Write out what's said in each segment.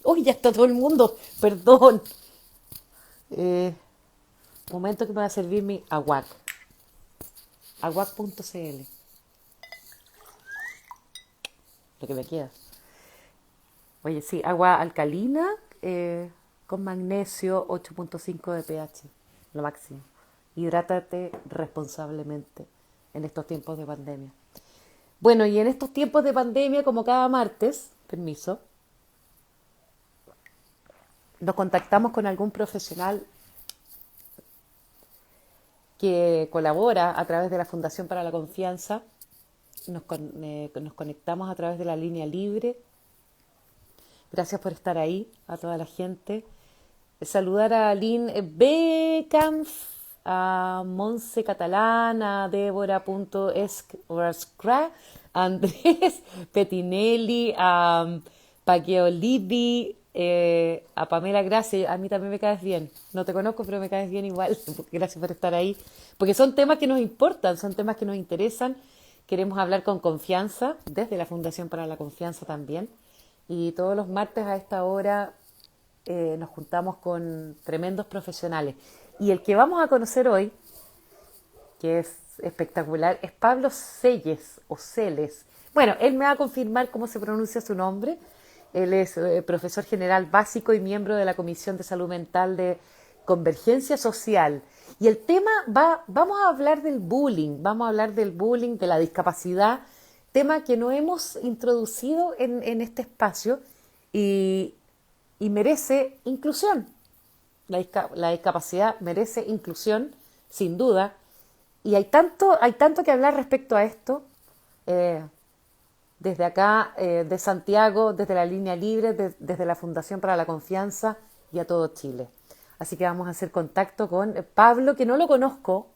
Uy, ya está todo el mundo. Perdón. Eh, Momento que me va a servir mi aguac. Aguac.cl. Lo que me queda. Oye, sí, agua alcalina con magnesio 8.5 de pH. Lo máximo. Hidrátate responsablemente en estos tiempos de pandemia. Bueno, y en estos tiempos de pandemia, como cada martes, permiso, nos contactamos con algún profesional que colabora a través de la Fundación para la Confianza. Nos conectamos a través de la línea libre. Gracias por estar ahí, a toda la gente. Saludar a Lynn Bekamp, a Monse Catalán, a Débora.escra, a Andrés Petinelli, a Paquiolibi, a Pamela Gracia. A mí también me caes bien. No te conozco, pero me caes bien igual. Gracias por estar ahí. Porque son temas que nos importan, son temas que nos interesan. Queremos hablar con confianza, desde la Fundación para la Confianza también. Y todos los martes a esta hora nos juntamos con tremendos profesionales. Y el que vamos a conocer hoy, que es espectacular, es Pablo Selles o Celes. Bueno, él me va a confirmar cómo se pronuncia su nombre. Él es profesor general básico y miembro de la Comisión de Salud Mental de Convergencia Social. Y el tema vamos a hablar del bullying, vamos a hablar del bullying, de la discapacidad, tema que no hemos introducido en este espacio y, y merece inclusión. La discapacidad merece inclusión, sin duda, y hay tanto que hablar respecto a esto, eh, desde acá, de Santiago, desde la línea libre, desde la Fundación para la Confianza y a todo Chile. Así que vamos a hacer contacto con Pablo, que no lo conozco,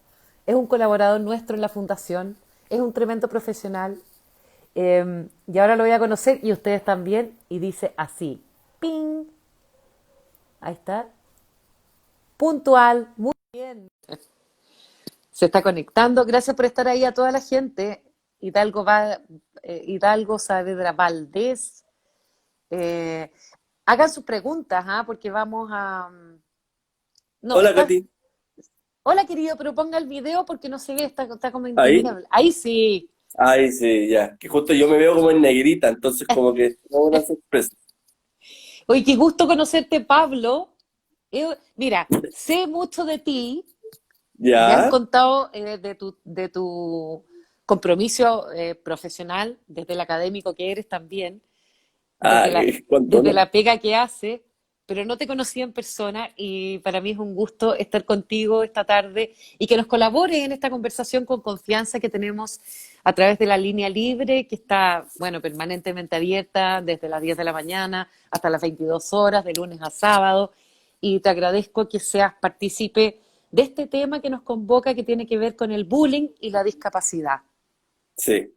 es un colaborador nuestro en la Fundación, es un tremendo profesional, y ahora lo voy a conocer y ustedes también, y dice así, ping, ahí está, puntual, muy bien. Se está conectando. Gracias por estar ahí a toda la gente. Hidalgo Saavedra Valdés. Eh, Hagan sus preguntas, ¿ah? Porque vamos a. No, Hola, estás. Katy. Hola, querido, pero ponga el video porque no se ve, está como Ahí. indetectable. Ahí sí. Ahí sí, ya. Que justo yo me veo como en negrita, entonces como que no una sorpresa. Oye, qué gusto conocerte, Pablo. Mira, sé mucho de ti. Me han Ya. contado de tu compromiso profesional, desde el académico que eres también, Ah, ¿cuánto desde no? la pega que hace, pero no te conocí en persona y para mí es un gusto estar contigo esta tarde y que nos colabores en esta conversación con confianza que tenemos a través de la línea libre, que está, bueno, permanentemente abierta desde las 10 de la mañana hasta las 22 horas, de lunes a sábado. Y te agradezco que seas partícipe de este tema que nos convoca, que tiene que ver con el bullying y la discapacidad. Sí.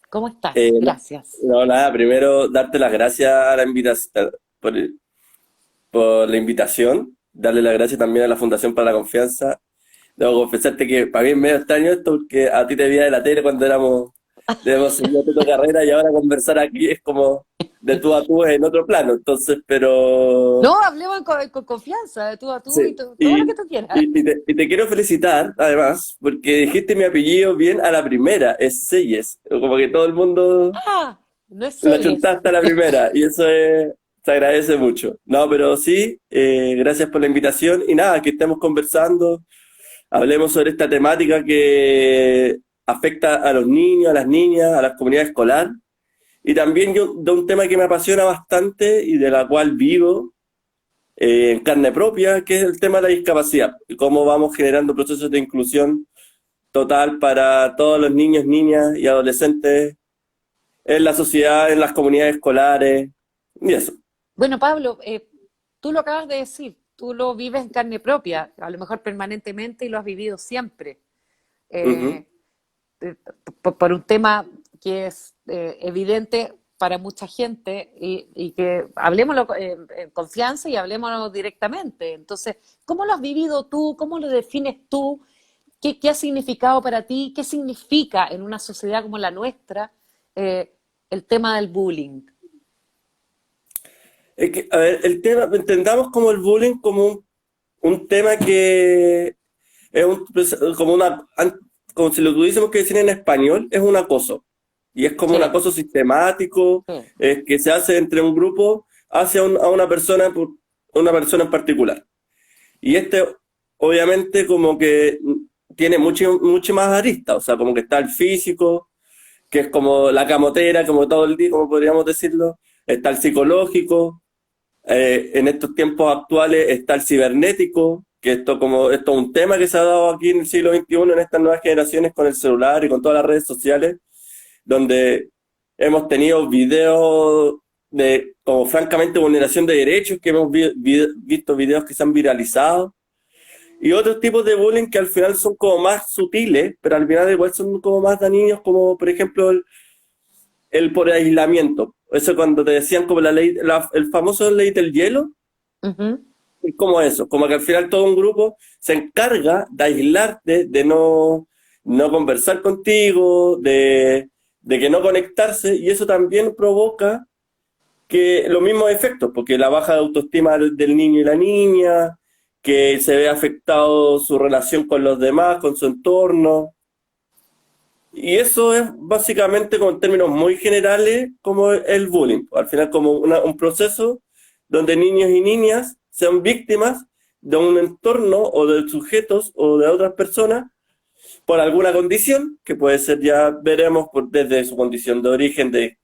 ¿Cómo estás? No, Gracias. no, nada, primero darte las gracias a la invitación, por la invitación, darle las gracias también a la Fundación para la Confianza. Debo confesarte que para mí es medio extraño esto porque a ti te veía de la tele cuando debemos seguir tu carrera y ahora conversar aquí es como de tú a tú en otro plano. Entonces, pero No, hablemos con confianza, de tú a tú y sí, todo lo que tú quieras. y te quiero felicitar, además, porque dijiste mi apellido bien a la primera, es Selles. Como que todo el mundo Ah, no es la Celes. chuntaste a la primera, y se agradece mucho. No, pero sí, gracias por la invitación, y nada, que estemos conversando, hablemos sobre esta temática que afecta a los niños, a las niñas, a la comunidad escolar, y también yo, de un tema que me apasiona bastante y de la cual vivo en carne propia, que es el tema de la discapacidad y cómo vamos generando procesos de inclusión total para todos los niños, niñas y adolescentes en la sociedad, en las comunidades escolares y eso. Bueno, Pablo, tú lo acabas de decir, tú lo vives en carne propia, a lo mejor permanentemente y lo has vivido siempre. Ujú. Eh, por un tema que es evidente para mucha gente y que hablemoslo en confianza y hablemoslo directamente. Entonces, ¿cómo lo has vivido tú? ¿Cómo lo defines tú? ¿Qué ha significado para ti? ¿Qué significa en una sociedad como la nuestra el tema del bullying? Es que, a ver, el tema, entendamos como el bullying como un tema que es como como si lo tuviésemos que decir en español, es un acoso. Y es como un Sí, acoso sistemático, sí. que se hace entre un grupo hacia a una persona, una persona en particular. Y este, obviamente, como que tiene mucho más aristas, o sea, como que está el físico, que es como la camotera, como todo el día, como podríamos decirlo, está el psicológico, en estos tiempos actuales está el cibernético, que esto es un tema que se ha dado aquí en el siglo XXI, en estas nuevas generaciones con el celular y con todas las redes sociales, donde hemos tenido videos de como francamente vulneración de derechos, que hemos visto videos que se han viralizado, y otros tipos de bullying que al final son como más sutiles, pero al final igual son como más dañinos, como por ejemplo el por aislamiento. Eso cuando te decían como el famoso ley del hielo, Ujú. es como eso, como que al final todo un grupo se encarga de aislarte, de no conversar contigo, de que no conectarse, y eso también provoca que los mismos efectos, porque la baja de autoestima del niño y la niña, que se ve afectado su relación con los demás, con su entorno, y eso es básicamente, con términos muy generales, como el bullying. Al final, como un proceso donde niños y niñas sean víctimas de un entorno o de sujetos o de otras personas por alguna condición, que puede ser, ya veremos, desde su condición de origen, de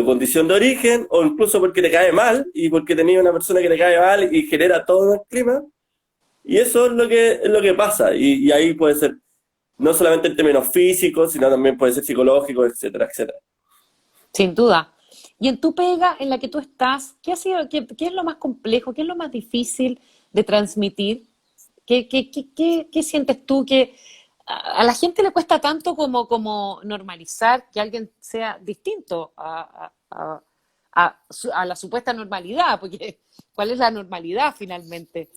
condición de origen, o incluso porque te cae mal y porque tenía una persona que te cae mal y genera todo el clima. Y eso es lo que pasa. Y ahí puede ser no solamente en términos físicos, sino también puede ser psicológico, etcétera, etcétera. Sin duda. Y en tu pega en la que tú estás, ¿qué ha sido, qué es lo más complejo, qué es lo más difícil de transmitir? ¿Qué sientes tú que a la gente le cuesta tanto como normalizar que alguien sea distinto a la supuesta normalidad? Porque ¿cuál es la normalidad finalmente?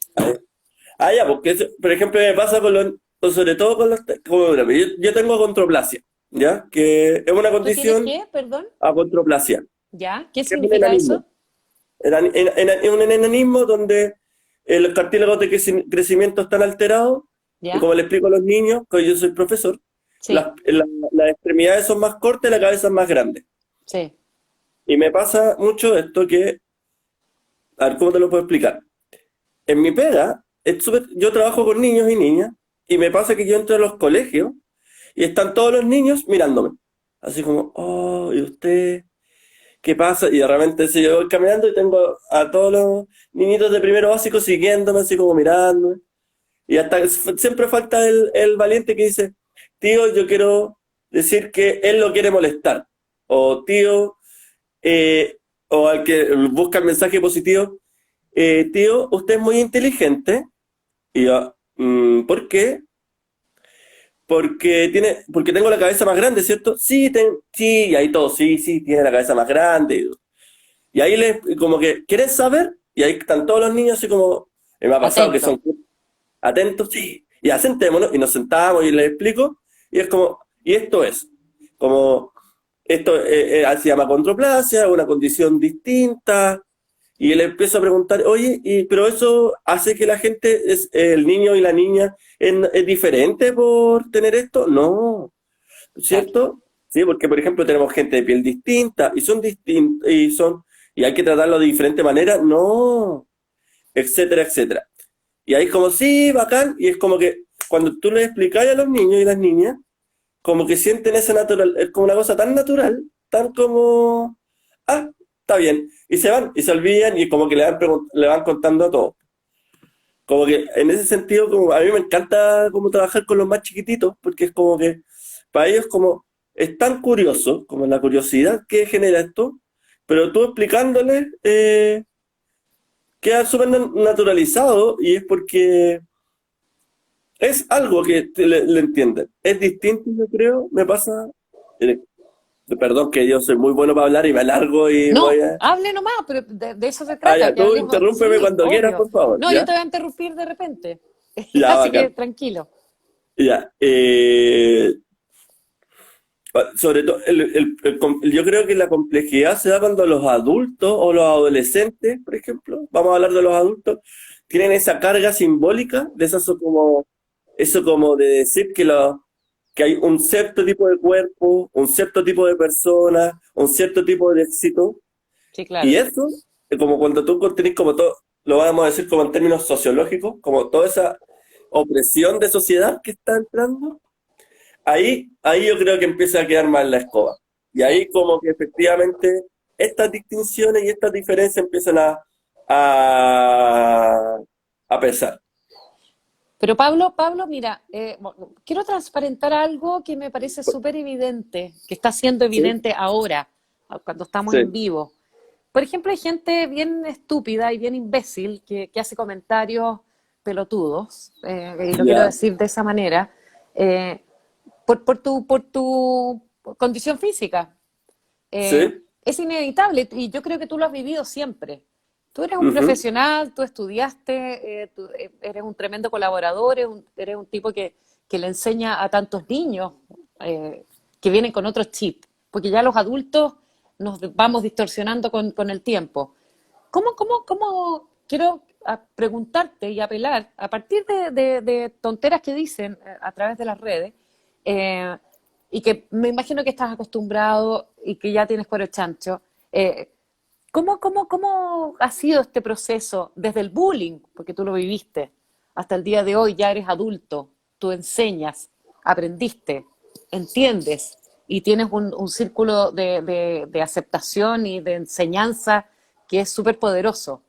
Ah, ya, porque por ejemplo me pasa sobre todo con yo tengo achondroplasia, ¿ya? Que es una ¿Tú tienes condición, qué, perdón? achondroplasia, ¿Ya? ¿Qué que es un significa enanismo. eso? Es un enanismo donde los cartílagos de crecimiento están alterados, y ¿Ya? como le explico a los niños, que yo soy profesor, Sí, las extremidades son más cortas y la cabeza es más grande. sí, Y me pasa mucho esto a ver, ¿cómo te lo puedo explicar? En mi pega, yo trabajo con niños y niñas, y me pasa que yo entro a los colegios y están todos los niños mirándome. Así como, oh, ¿y usted qué pasa? Y de repente si yo voy caminando y tengo a todos los niñitos de primero básico siguiéndome, así como mirándome. Y hasta siempre falta el valiente que dice, tío, yo quiero decir que él lo quiere molestar. O tío, eh, o al que busca el mensaje positivo, tío, usted es muy inteligente. Y yo, ¿por qué? Porque tengo la cabeza más grande, ¿cierto? Sí, sí, y ahí todo, sí, sí, tiene la cabeza más grande. Y ahí como que, ¿quieres saber? Y ahí están todos los niños así como, me ha pasado que atento. son atentos, sí, y asentémonos, y nos sentamos y les explico, y es como, y como, esto se llama condroplasia, una condición distinta, y le empiezo a preguntar, oye, pero eso hace que la gente, el niño y la niña, es diferente por tener esto? No, Claro. ¿cierto? Sí, porque por ejemplo tenemos gente de piel distinta, y son distintos, y hay que tratarlo de diferente manera, no, etcétera, etcétera. Y ahí es como, sí, bacán, y es como que cuando tú le explicas a los niños y las niñas, como que sienten ese natural, es como una cosa tan natural, tan como, ah, está bien, y se van, y se olvidan, y como que le van contando todo. Como que en ese sentido, como a mí me encanta como trabajar con los más chiquititos, porque es como que para ellos como es tan curioso, como la curiosidad que genera esto, pero tú explicándoles, queda súper naturalizado, y es porque es algo que le entienden. Es distinto, yo creo, me pasa. eh, Perdón, que yo soy muy bueno para hablar y me alargo y voy No, a. hable nomás, pero de eso se Ah, trata, ya, que tú hablemos. interrúmpeme Sí, cuando quieras, obvio. por favor, No, yo ¿ya? te voy a interrumpir de repente. Ya, Así que bacán. tranquilo. Ya. Sobre todo, yo creo que la complejidad se da cuando los adultos o los adolescentes, por ejemplo, vamos a hablar de los adultos, tienen esa carga simbólica de eso como de decir que hay un cierto tipo de cuerpo, un cierto tipo de persona, un cierto tipo de éxito, Sí, y claro. eso, como cuando tú tenés como todo, lo vamos a decir como en términos sociológicos, como toda esa opresión de sociedad que está entrando. Ahí yo creo que empieza a quedar mal la escoba. Y Sí. ahí como que efectivamente estas distinciones y estas diferencias empiezan a, a pesar. Pero Pablo, mira, quiero transparentar algo que me parece súper evidente, que está siendo Sí, evidente ahora, cuando estamos en sí, vivo. Por ejemplo, hay gente bien estúpida y bien imbécil que hace comentarios pelotudos, y lo quiero ya, decir de esa manera, eh, por tu condición física. sí, Es inevitable y yo creo que tú lo has vivido siempre. Tú eres un ujú, profesional, tú estudiaste, eres un tremendo colaborador, eres un tipo que le enseña a tantos niños eh, que vienen con otro chip, porque ya los adultos nos vamos distorsionando con el tiempo. ¿Cómo quiero preguntarte y apelar, a partir de tonteras que dicen a través de las redes, eh, y que me imagino que estás acostumbrado y que ya tienes cuero chancho, eh, ¿cómo ha sido este proceso desde el bullying, porque tú lo viviste, hasta el día de hoy? Ya eres adulto, tú enseñas, aprendiste, entiendes y tienes un círculo de aceptación y de enseñanza que es súper poderoso.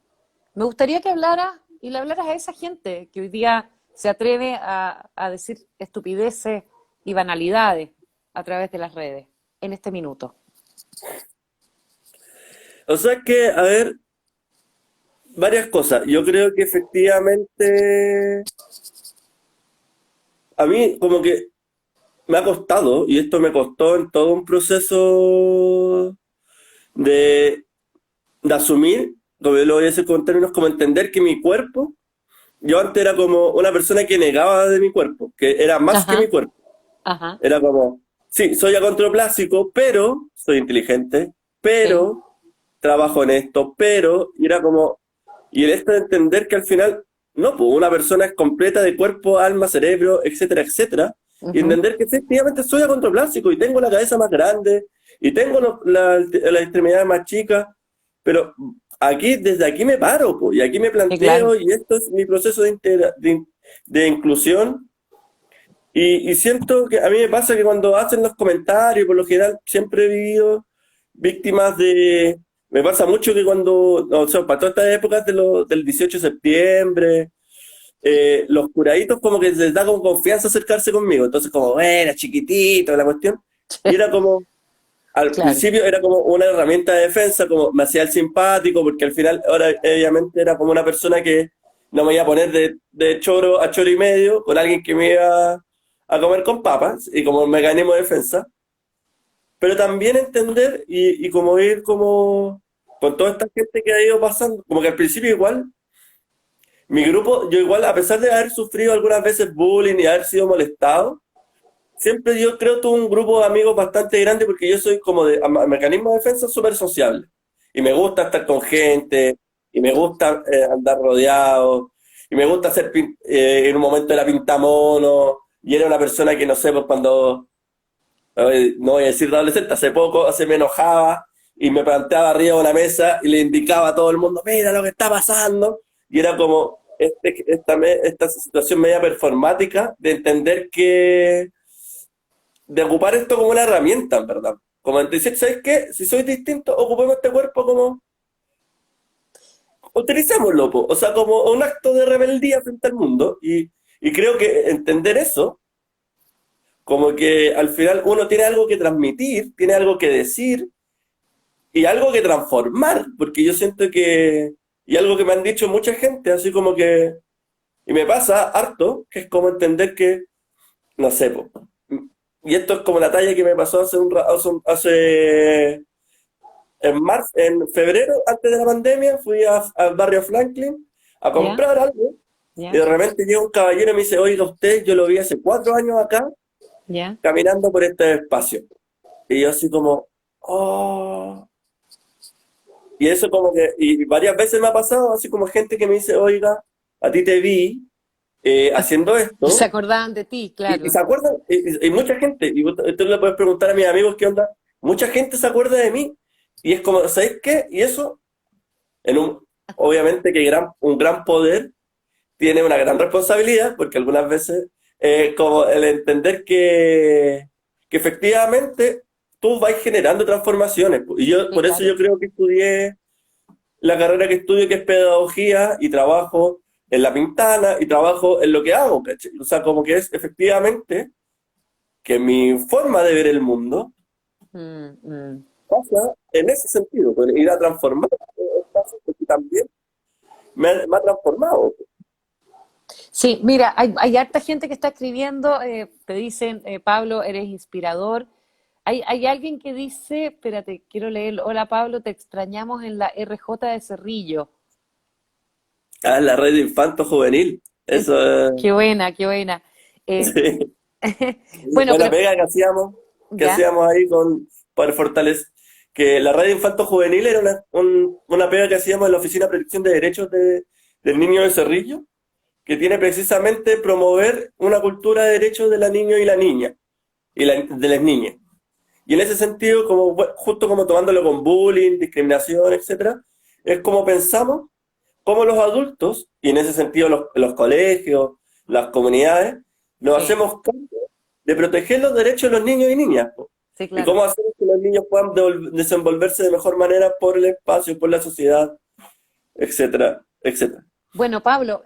Me gustaría que hablaras y le hablaras a esa gente que hoy día se atreve a decir estupideces y banalidades a través de las redes en este minuto. o sea que, a ver, varias cosas. Yo creo que efectivamente a mí como que me ha costado, y esto me costó en todo un proceso de, de asumir, como yo lo voy a decir con términos como entender que mi cuerpo, yo antes era como una persona que negaba de mi cuerpo, que era más que mi Ajá, cuerpo. ajá, Era como, sí, soy acontroplásico, pero soy inteligente, sí, pero trabajo en esto, pero, y era como, y el esto de entender que al final, no, pues una persona es completa de cuerpo, alma, cerebro, etcétera, etcétera, y ujú, entender que efectivamente soy acontroplásico y tengo la cabeza más grande y tengo la extremidad más chica, pero aquí, desde aquí me paro, pues, y aquí me sí, claro. planteo, y esto es mi proceso de inclusión y siento que a mí me pasa que cuando hacen los comentarios, por lo general, siempre he vivido víctimas de... Me pasa mucho que cuando, no, o sea, para todas estas épocas del 18 de septiembre, los curaditos como que les da con confianza acercarse conmigo. Entonces como, bueno, chiquitito, la cuestión. Y era como, al Claro. principio era como una herramienta de defensa, como me hacía el simpático, porque al final, ahora obviamente era como una persona que no me iba a poner de choro a choro y medio con alguien que me iba a comer con papas y como mecanismo de defensa, pero también entender y como ir como con toda esta gente que ha ido pasando, como que al principio igual, mi grupo, yo igual, a pesar de haber sufrido algunas veces bullying y haber sido molestado, siempre yo creo tuve un grupo de amigos bastante grande porque yo soy como de mecanismo de defensa súper sociable. Y me gusta estar con gente, y me gusta andar rodeado, y me gusta hacer, en un momento era pintamono, y era una persona que no sé, pues cuando, no voy a decir de adolescente, hace poco se me enojaba y me planteaba arriba de una mesa y le indicaba a todo el mundo, mira lo que está pasando. Y era como esta situación media performática de entender que de ocupar esto como una herramienta, en verdad. Como en decir, ¿sabes qué? Si soy distinto, ocupemos este cuerpo como... Utilicémoslo, po. O sea, como un acto de rebeldía frente al mundo. Y creo que entender eso, como que al final uno tiene algo que transmitir, tiene algo que decir y algo que transformar. Porque yo siento que... Y algo que me han dicho mucha gente, así como que... Y me pasa harto, que es como entender que, no sé, po. Y esto es como la talla que me pasó hace en febrero, antes de la pandemia, fui al barrio Franklin a ¿Ya? comprar algo y ¿Ya? de repente llega un caballero y me dice, oiga usted, yo lo vi hace 4 años acá ¿Ya? caminando por este espacio. Y yo así como, oh. Y eso como que, y varias veces me ha pasado, así como gente que me dice, oiga, a ti te vi haciendo Y se esto, acordaban de ti, y claro. se acuerdan, y mucha gente, y tú le puedes preguntar a mis amigos qué onda, mucha gente se acuerda de mí, y es como, ¿sabes qué? Y eso, en obviamente que un gran poder tiene una gran responsabilidad, porque algunas veces, como el entender que efectivamente tú vas generando transformaciones, y yo, Sí, por eso yo claro. creo que estudié la carrera que estudio, que es pedagogía, y trabajo en La Pintana, y trabajo en lo que hago, ¿cachai? O sea, como que es efectivamente que mi forma de ver el mundo Mm, mm. pasa en ese sentido, con ir a transformar espacios, porque también me ha transformado. Sí, mira, hay harta gente que está escribiendo, te dicen, Pablo, eres inspirador. Hay alguien que dice, espérate, quiero leerlo. Hola Pablo, te extrañamos en la RJ de Cerrillo. Ah, la red de infanto juvenil, eso es, Qué buena, qué buena. Eh, sí. bueno, Buena pero pega que ya, hacíamos ahí para fortalecer, que la red infanto juvenil era una pega que hacíamos en la Oficina de Protección de Derechos del Niño de Cerrillo, que tiene precisamente promover una cultura de derechos de la niña y la niña, de las niñas. Y en ese sentido, como, justo como tomándolo con bullying, discriminación, etcétera, es como pensamos, como los adultos, y en ese sentido los colegios, las comunidades, nos sí, hacemos cargo de proteger los derechos de los niños y niñas, po. sí, Y claro. cómo hacer que los niños puedan desenvolverse de mejor manera por el espacio, por la sociedad, etcétera, etcétera. Bueno, Pablo,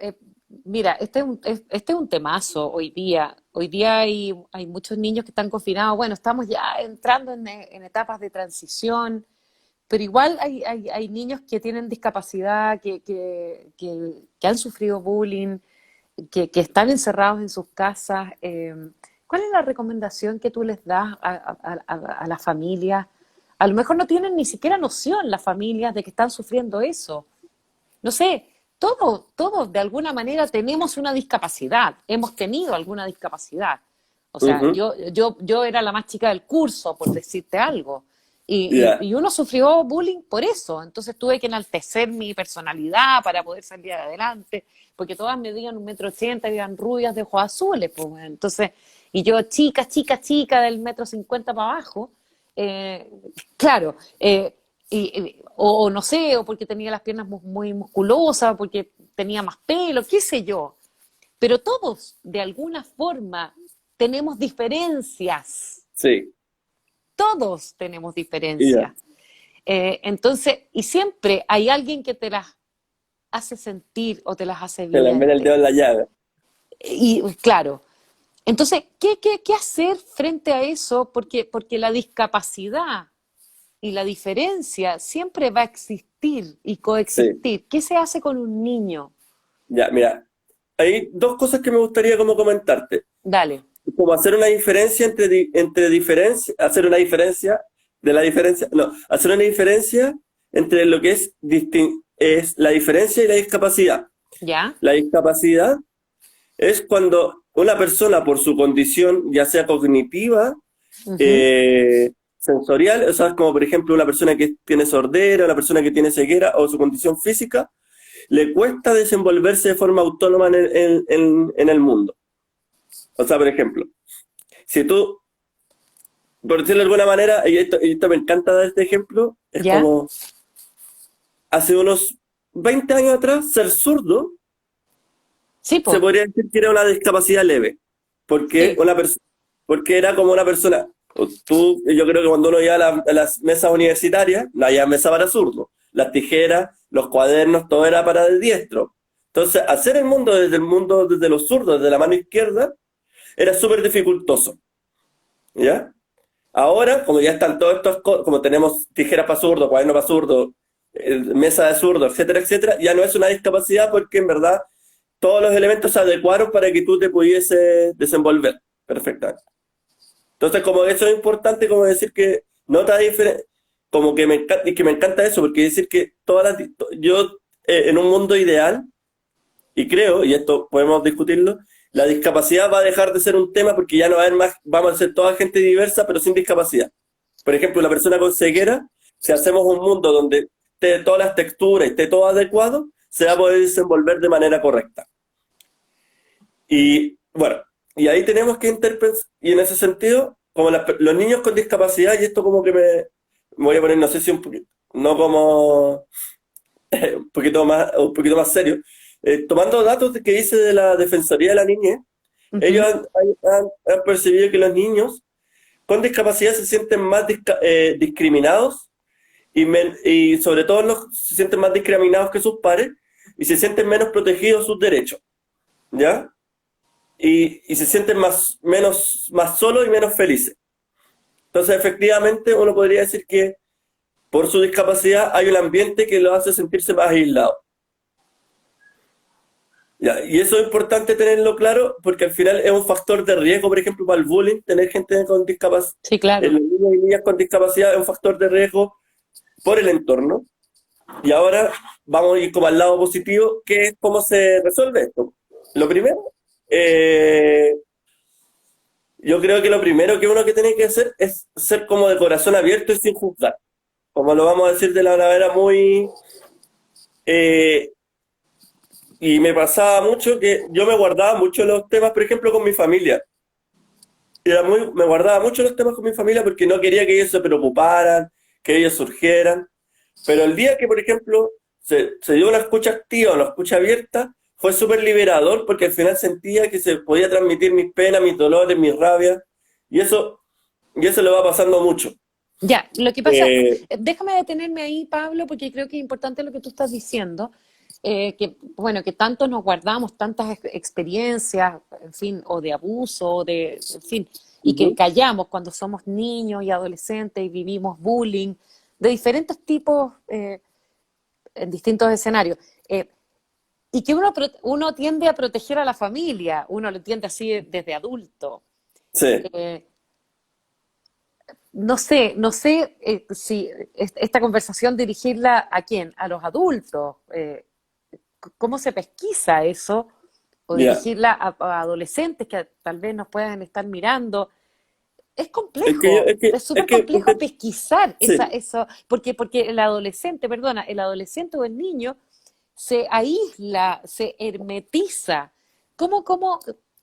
mira, este es un temazo hoy día. Hoy día hay muchos niños que están confinados. Bueno, estamos ya entrando en etapas de transición. Pero igual hay niños que tienen discapacidad, que han sufrido bullying, que están encerrados en sus casas. ¿Cuál es la recomendación que tú les das a las familias? A lo mejor no tienen ni siquiera noción las familias de que están sufriendo eso. No sé, todos de alguna manera tenemos una discapacidad, hemos tenido alguna discapacidad. O sea, Ujú. yo era la más chica del curso, por decirte algo. Ya, Y uno sufrió bullying por eso. Entonces tuve que enaltecer mi personalidad para poder salir adelante, porque todas medían 1,80 m y eran rubias de ojos azules. Pues, bueno. Entonces, y yo chica, chica, chica del 1,50 m para abajo, eh, claro, o no sé, o porque tenía las piernas muy musculosas, o porque tenía más pelo, qué sé yo. Pero todos, de alguna forma, tenemos diferencias. sí, Todos tenemos y ya. diferencias. Entonces, y siempre hay alguien que te las hace sentir o te las hace Se les mete el dedo evidente. en la llaga. Y claro, entonces, ¿qué hacer frente a eso? Porque la discapacidad y la diferencia siempre va a existir y Sí, coexistir. ¿Qué se hace con un niño? ya, mira, hay dos cosas que me gustaría como comentarte. Dale, Como hacer una diferencia entre diferencia, hacer una diferencia de la diferencia, no, hacer una diferencia entre lo que es la diferencia y la discapacidad. ¿ya? La discapacidad es cuando una persona por su condición, ya sea cognitiva, Ujú. sensorial, o sea, como por ejemplo una persona que tiene sordera, una persona que tiene ceguera o su condición física, le cuesta desenvolverse de forma autónoma en el mundo. O sea, por ejemplo, si tú, por decirlo de alguna manera, y esto me encanta dar este ejemplo, es ¿Ya? como hace unos 20 años atrás, ser zurdo Sí, se po. podría decir que era una discapacidad leve, porque, Sí, porque era como una persona, yo creo que cuando uno iba a las mesas universitarias, no había mesa para zurdo, las tijeras, los cuadernos, todo era para el diestro. Entonces, hacer el mundo desde los zurdos, desde la mano izquierda, era súper dificultoso, ¿ya? Ahora, como ya están todos estos, como tenemos tijeras para zurdo, cuaderno para zurdo, mesa de zurdo, etcétera, etcétera, ya no es una discapacidad porque en verdad todos los elementos se adecuaron para que tú te pudieses desenvolver perfectamente. Entonces, como eso es importante, como decir que no te da diferencia, como que y que me encanta eso, porque decir que yo en un mundo ideal, y creo, y esto podemos discutirlo, la discapacidad va a dejar de ser un tema porque ya no va a haber más, vamos a ser toda gente diversa, pero sin discapacidad. Por ejemplo, una persona con ceguera, si hacemos un mundo donde esté todas las texturas y esté todo adecuado, se va a poder desenvolver de manera correcta. Y bueno, y ahí tenemos que interpretar, y en ese sentido, como los niños con discapacidad, y esto como que me voy a poner, no sé si un poquito, no como un poquito más serio, tomando datos que dice de la Defensoría de la Niñez, ellos Ujú. han percibido que los niños con discapacidad se sienten más discriminados y sobre todo se sienten más discriminados que sus pares y se sienten menos protegidos sus derechos, ¿ya? Y se sienten más solos y menos felices. Entonces, efectivamente, uno podría decir que por su discapacidad hay un ambiente que lo hace sentirse más aislado. Ya, y eso es importante tenerlo claro porque al final es un factor de riesgo, por ejemplo, para el bullying, tener gente con discapacidad, Sí, claro. los niños y niñas con discapacidad es un factor de riesgo por el entorno. Y ahora vamos a ir como al lado positivo, que es cómo se resuelve esto. Lo primero, yo creo que lo primero que uno que tiene que hacer es ser como de corazón abierto y sin juzgar. Como lo vamos a decir de la manera muy... eh, y me pasaba mucho que yo me guardaba mucho los temas, por ejemplo, con mi familia. Me guardaba mucho los temas con mi familia porque no quería que ellos se preocuparan, que ellos surgieran. Pero el día que, por ejemplo, se dio una escucha activa, una escucha abierta, fue súper liberador porque al final sentía que se podía transmitir mis penas, mis dolores, mis rabias. Y eso le va pasando mucho. Ya, lo que pasa, Eh, déjame detenerme ahí, Pablo, porque creo que es importante lo que tú estás diciendo, que, bueno, que tanto nos guardamos tantas experiencias, en fin, o de abuso, o de, en fin, y que Ujú. callamos cuando somos niños y adolescentes y vivimos bullying de diferentes tipos en distintos escenarios. Y que uno tiende a proteger a la familia, uno lo entiende así desde adulto. Sí. Eh, no sé si esta conversación dirigirla a quién, a los adultos, cómo se pesquisa eso, o Ya. dirigirla a adolescentes que tal vez nos puedan estar mirando. Es que yo, Es es súper que, complejo pesquisar sí. eso, porque el adolescente, perdona, el adolescente o el niño se aísla, se hermetiza. ¿Cómo,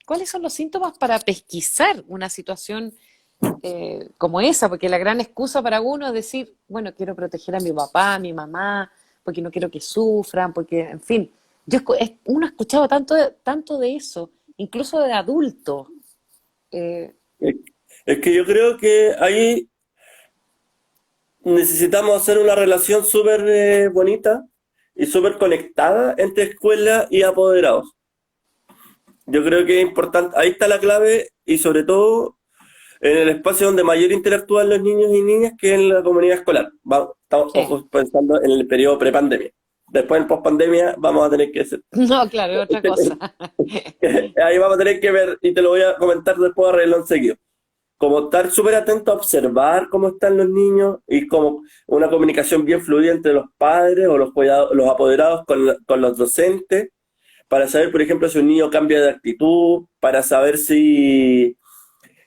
cuáles son los síntomas para pesquisar una situación como esa? Porque la gran excusa para uno es decir, bueno, quiero proteger a mi papá, a mi mamá, porque no quiero que sufran, porque, en fin, uno ha escuchado tanto de eso, incluso de adultos. Eh, Es, es que yo creo que ahí necesitamos hacer una relación súper bonita y súper conectada entre escuela y apoderados. Yo creo que es importante, ahí está la clave y sobre todo en el espacio donde mayor interactúan los niños y niñas, que es en la comunidad escolar. Estamos sí. pensando en el periodo prepandemia. Después en pospandemia vamos a tener que hacer. No, claro, es otra cosa. Ahí vamos a tener que ver, y te lo voy a comentar después de arreglo enseguida. Como estar súper atento a observar cómo están los niños y como una comunicación bien fluida entre los padres o los apoderados con los docentes, para saber, por ejemplo, si un niño cambia de actitud, para saber si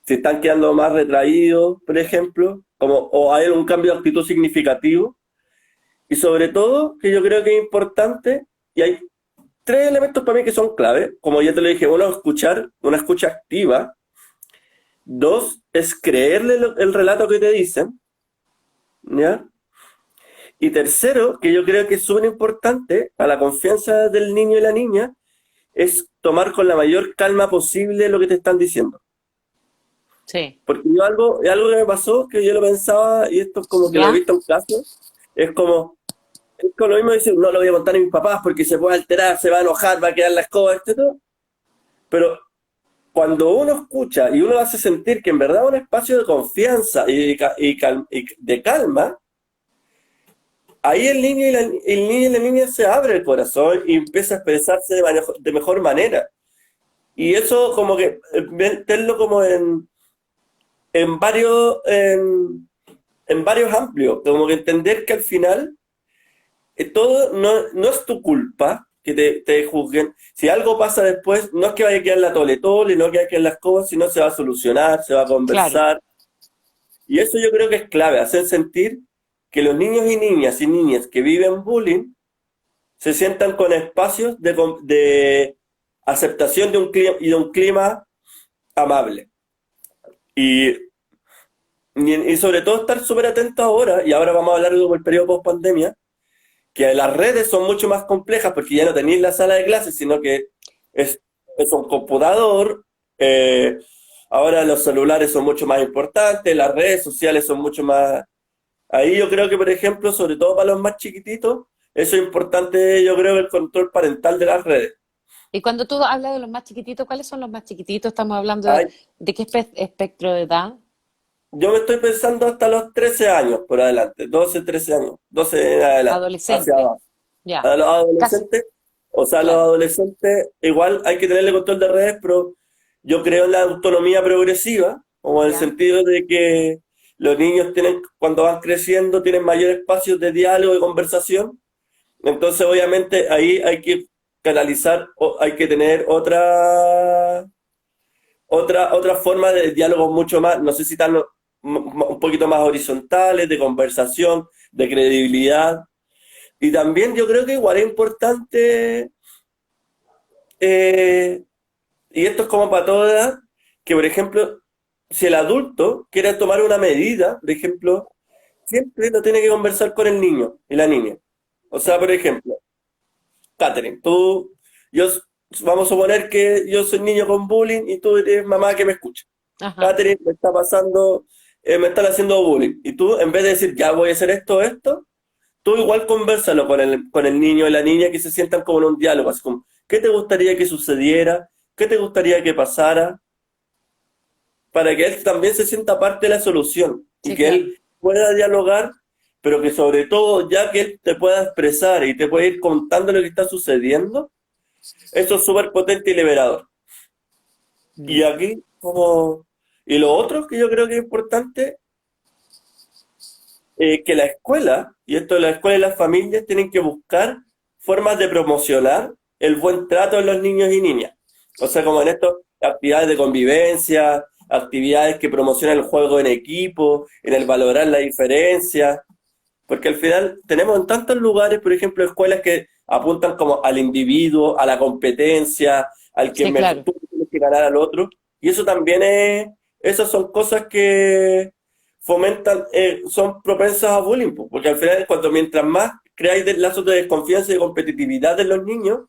están quedando más retraídos, por ejemplo, o hay algún cambio de actitud significativo. Y sobre todo, que yo creo que es importante, y hay tres elementos para mí que son clave, como ya te lo dije: uno, escuchar, una escucha activa; dos, es creerle el relato que te dicen, ¿ya? Y tercero, que yo creo que es súper importante a la confianza del niño y la niña, es tomar con la mayor calma posible lo que te están diciendo. Sí. Porque algo que me pasó, que yo lo pensaba, y esto es como que lo he ¿Ya? visto en casos, es como lo mismo decir, no lo voy a contar a mis papás porque se puede alterar, se va a enojar, va a quedar la escoba, etc. Pero cuando uno escucha y uno hace sentir que en verdad es un espacio de confianza y de calma, ahí el niño y la niña se abre el corazón y empieza a expresarse de mejor manera. Y eso como que verlo como en varios amplios, como que entender que al final todo no es tu culpa que te juzguen. Si algo pasa después, no es que vaya a quedar la tole tole, no que vaya a quedar las cosas, sino se va a solucionar, se va a Claro. conversar. Y eso yo creo que es clave, hacer sentir que los niños y niñas que viven bullying se sientan con espacios de aceptación de un clima y de un clima amable. Y, y sobre todo estar súper atentos ahora, y ahora vamos a hablar del periodo post pandemia, que las redes son mucho más complejas porque ya no tenéis la sala de clases, sino que es, es un computador. eh, Ahora los celulares son mucho más importantes, las redes sociales son mucho más. Ahí yo creo que, por ejemplo, sobre todo para los más chiquititos, eso es importante, yo creo, el control parental de las redes. Y cuando tú hablas de los más chiquititos, ¿cuáles son los más chiquititos? Estamos hablando Ay, de qué espectro de edad. yo me estoy pensando hasta los 13 años por adelante, 12 13 años, 12 en adelante, hacia Adolescente. abajo. Ya. A los Casi, adolescentes, o sea, los claro. adolescentes igual hay que tenerle control de redes, pero yo creo en la autonomía progresiva, como en el Ya. sentido de que los niños tienen, cuando van creciendo, tienen mayor espacio de diálogo y conversación. Entonces, obviamente, ahí hay que canalizar, o hay que tener otra forma de diálogo mucho más, no sé si tan un poquito más horizontales, de conversación, de credibilidad. Y también yo creo que igual es importante, eh, y esto es como para toda edad, que por ejemplo, si el adulto quiere tomar una medida, por ejemplo, siempre lo tiene que conversar con el niño y la niña. O sea, por ejemplo, Catherine, yo, vamos a suponer que yo soy niño con bullying y tú eres mamá que me escucha. Ajá. Catherine, me está pasando, me están haciendo bullying. Y tú, en vez de decir, ya voy a hacer esto, tú igual conversalo con el niño y la niña, que se sientan como en un diálogo, así como, ¿qué te gustaría que sucediera? ¿Qué te gustaría que pasara? Para que él también se sienta parte de la solución y Sí, que claro. él pueda dialogar, pero que sobre todo, ya que él te pueda expresar y te pueda ir contando lo que está sucediendo, eso es súper potente y liberador. Y Mm. aquí, como... Y lo otro que yo creo que es importante, que la escuela, y esto de la escuela y las familias, tienen que buscar formas de promocionar el buen trato de los niños y niñas. O sea, como en esto, actividades de convivencia, actividades que promocionan el juego en equipo, en el valorar la diferencia, porque al final tenemos en tantos lugares, por ejemplo, escuelas que apuntan como al individuo, a la competencia, al que Sí, mejor claro. tú tienes que ganar al otro. Y eso también esas son cosas que fomentan, son propensas a bullying, po, porque al final, mientras más creáis lazos de desconfianza y de competitividad de los niños,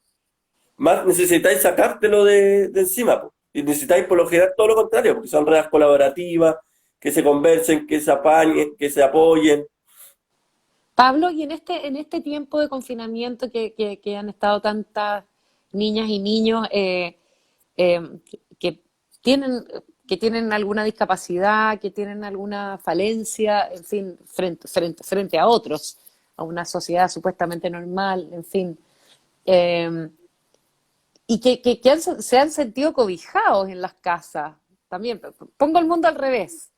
más necesitáis sacártelo de encima, po. Y necesitáis por lo general todo lo contrario, porque son redes colaborativas, que se conversen, que se apañen, que se apoyen. Pablo, y en este tiempo de confinamiento que han estado tantas niñas y niños eh, que tienen, que tienen alguna discapacidad, que tienen alguna falencia, en fin, frente a otros, a una sociedad supuestamente normal, en fin, eh, y se han sentido cobijados en las casas. También pongo el mundo al revés,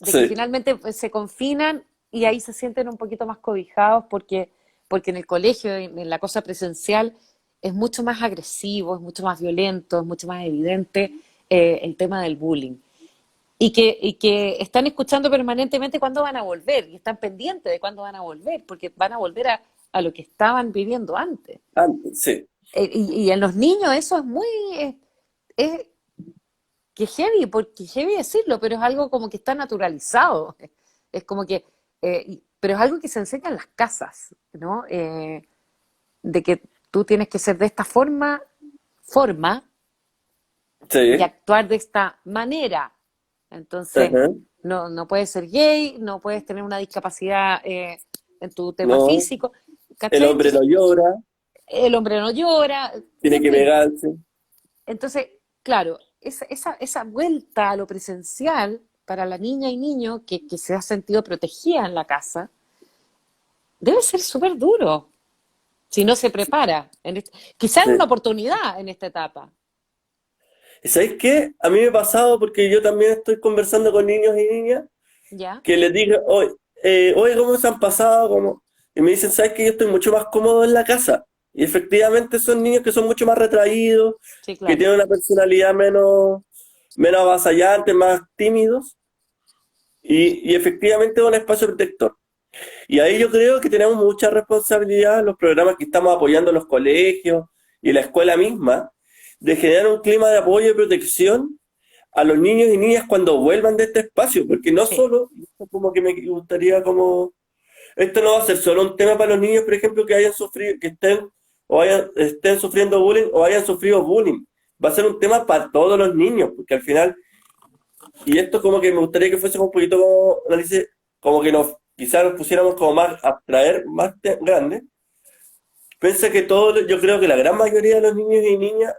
de que Sí, finalmente pues, se confinan y ahí se sienten un poquito más cobijados porque en el colegio, en la cosa presencial, es mucho más agresivo, es mucho más violento, es mucho más evidente el tema del bullying. Y que están escuchando permanentemente cuándo van a volver y están pendientes de cuándo van a volver, porque van a volver a lo que estaban viviendo antes. antes, sí. Y en los niños eso es muy, es, que heavy, porque heavy decirlo, pero es algo como que está naturalizado. Es como que, pero es algo que se enseña en las casas, ¿no? De que tú tienes que ser de esta forma y Sí, actuar de esta manera. Entonces, ajá. no puedes ser gay, no puedes tener una discapacidad en tu tema No, físico, el ¿cachai? hombre no Entonces, llora, el hombre no llora, tiene en que fin. pegarse. Entonces, claro, esa vuelta a lo presencial para la niña y niño que se ha sentido protegida en la casa, debe ser súper duro si no se prepara. Quizás es una Sí. oportunidad en esta etapa, ¿Y sabéis qué? A mí me ha pasado porque yo también estoy conversando con niños y niñas ¿ya? que les digo, oye, ¿cómo se han pasado? Y me dicen, ¿sabes qué? Yo estoy mucho más cómodo en la casa. Y efectivamente son niños que son mucho más retraídos, Sí, que claro. tienen una personalidad menos avasallante, más tímidos. y efectivamente es un espacio protector. Y ahí yo creo que tenemos mucha responsabilidad en los programas que estamos apoyando en los colegios y la escuela misma, de generar un clima de apoyo y protección a los niños y niñas cuando vuelvan de este espacio, porque no Sí, solo, como que me gustaría como, esto no va a ser solo un tema para los niños, por ejemplo, que hayan sufrido, que estén estén sufriendo bullying o hayan sufrido bullying. Va a ser un tema para todos los niños, porque al final, y esto como que me gustaría que fuese un poquito como, análisis, como que nos, quizás nos pusiéramos como más a traer más grandes. Piensa que todos, yo creo que la gran mayoría de los niños y niñas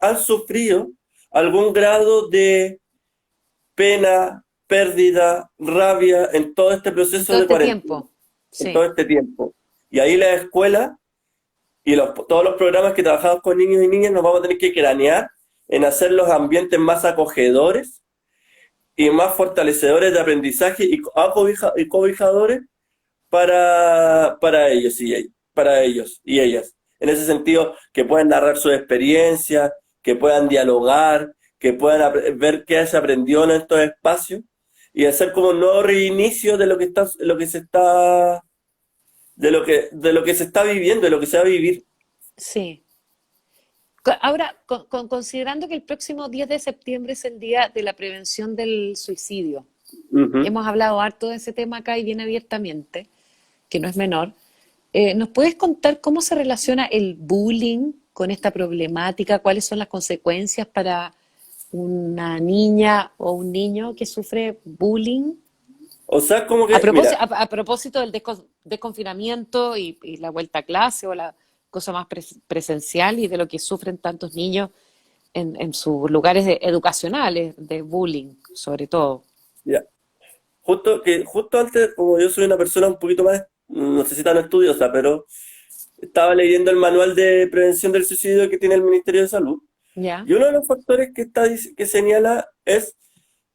han sufrido algún grado de pena, pérdida, rabia en todo este en proceso todo de este cuarentena, tiempo. en todo Sí, este tiempo. Y ahí la escuela y todos los programas que trabajamos con niños y niñas nos vamos a tener que cranear en hacer los ambientes más acogedores y más fortalecedores de aprendizaje y cobijadores para ellos para ellos y ellas. En ese sentido, que puedan narrar su experiencia, que puedan dialogar, que puedan ver qué se aprendió en estos espacios y hacer como un nuevo reinicio de lo que se está, de lo que se está viviendo, de lo que se va a vivir. sí. Ahora, considerando que el próximo 10 de septiembre es el día de la prevención del suicidio, Ujú. hemos hablado harto de ese tema acá y bien abiertamente, que no es menor. ¿Nos puedes contar cómo se relaciona el bullying con esta problemática? ¿Cuáles son las consecuencias para una niña o un niño que sufre bullying? O sea, como A que, propósito, mira, a propósito del desconfinamiento y la vuelta a clase o la cosa más presencial y de lo que sufren tantos niños en sus lugares educacionales de bullying, sobre todo. ya, justo antes, como yo soy una persona un poquito más, no sé si tan estudiosa, pero estaba leyendo el manual de prevención del suicidio que tiene el Ministerio de Salud. ¿Ya? Y uno de los factores que señala es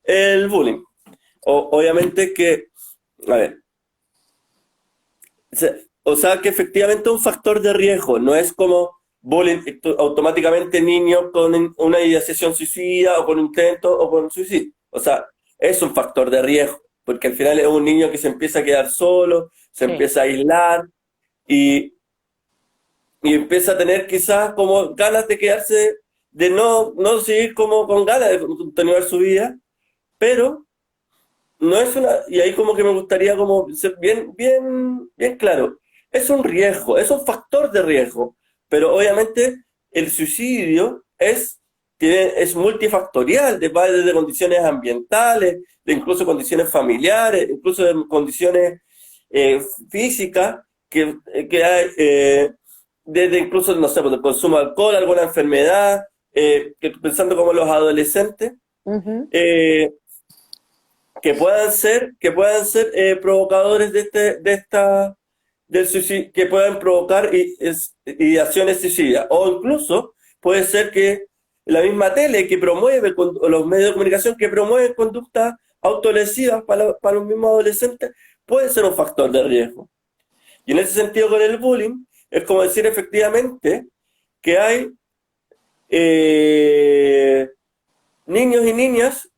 el bullying. Obviamente que, a ver, o sea que efectivamente es un factor de riesgo, no es como bullying automáticamente niños con una ideación suicida o con intento o con suicidio. O sea, es un factor de riesgo, porque al final es un niño que se empieza a quedar solo, se Sí, empieza a aislar y, y empieza a tener quizás como ganas de quedarse, de no seguir como con ganas de continuar su vida, pero no es una, y ahí como que me gustaría como ser bien claro, es un riesgo, es un factor de riesgo, pero obviamente el suicidio es multifactorial, va desde condiciones ambientales, de incluso condiciones familiares, incluso de condiciones físicas, que hay, desde incluso, no sé, pues, el consumo de alcohol, alguna enfermedad, pensando como los adolescentes. ujú, eh, que puedan ser provocadores del suicidio, que puedan provocar ideaciones suicidas. O incluso puede ser que la misma tele que promueve, o los medios de comunicación que promueven conductas autolesivas para los mismos adolescentes, puede ser un factor de riesgo. Y en ese sentido con el bullying, es como decir efectivamente que hay eh, niños y niñas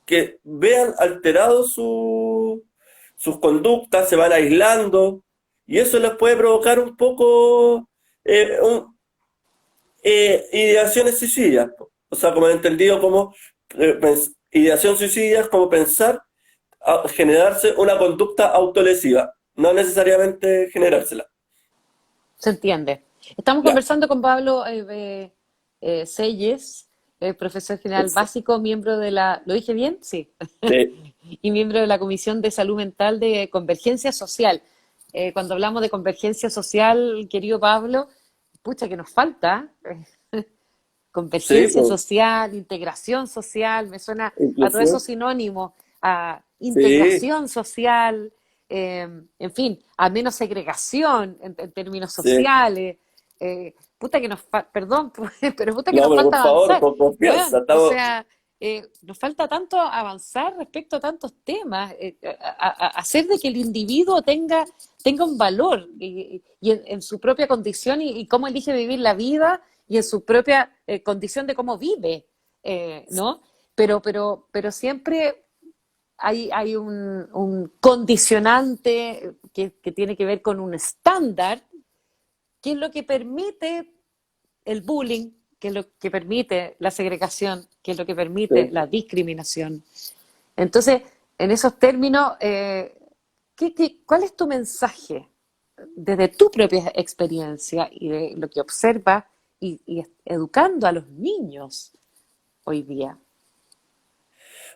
que vean alterados sus conductas, se van aislando, y eso les puede provocar un poco ideaciones suicidas. O sea, como he entendido como ideación suicida es como pensar generarse una conducta autolesiva, no necesariamente generársela. se entiende. Estamos Ya, conversando con Pablo Selles, profesor general eso. básico, miembro de la, ¿lo dije bien? Sí, Sí, y miembro de la Comisión de Salud Mental de Convergencia Social. Cuando hablamos de convergencia social, querido Pablo, pucha que nos falta, sí, convergencia pues, social, integración social, me suena a todos esos inclusión, sinónimos, a sí, integración social, en fin, a menos segregación en términos sí. sociales. Puta que nos perdón, pero puta que No, nos pero por falta favor, avanzar. con confianza, Bueno, o estamos, sea, nos falta tanto avanzar respecto a tantos temas, hacer de que el individuo tenga un valor y en su propia condición y cómo elige vivir la vida y en su propia condición de cómo vive, ¿no? Pero siempre hay un condicionante que tiene que ver con un estándar, que es lo que permite el bullying, que es lo que permite la segregación, que es lo que permite Sí. la discriminación. Entonces, en esos términos, ¿cuál es tu mensaje desde tu propia experiencia y de lo que observas y educando a los niños hoy día?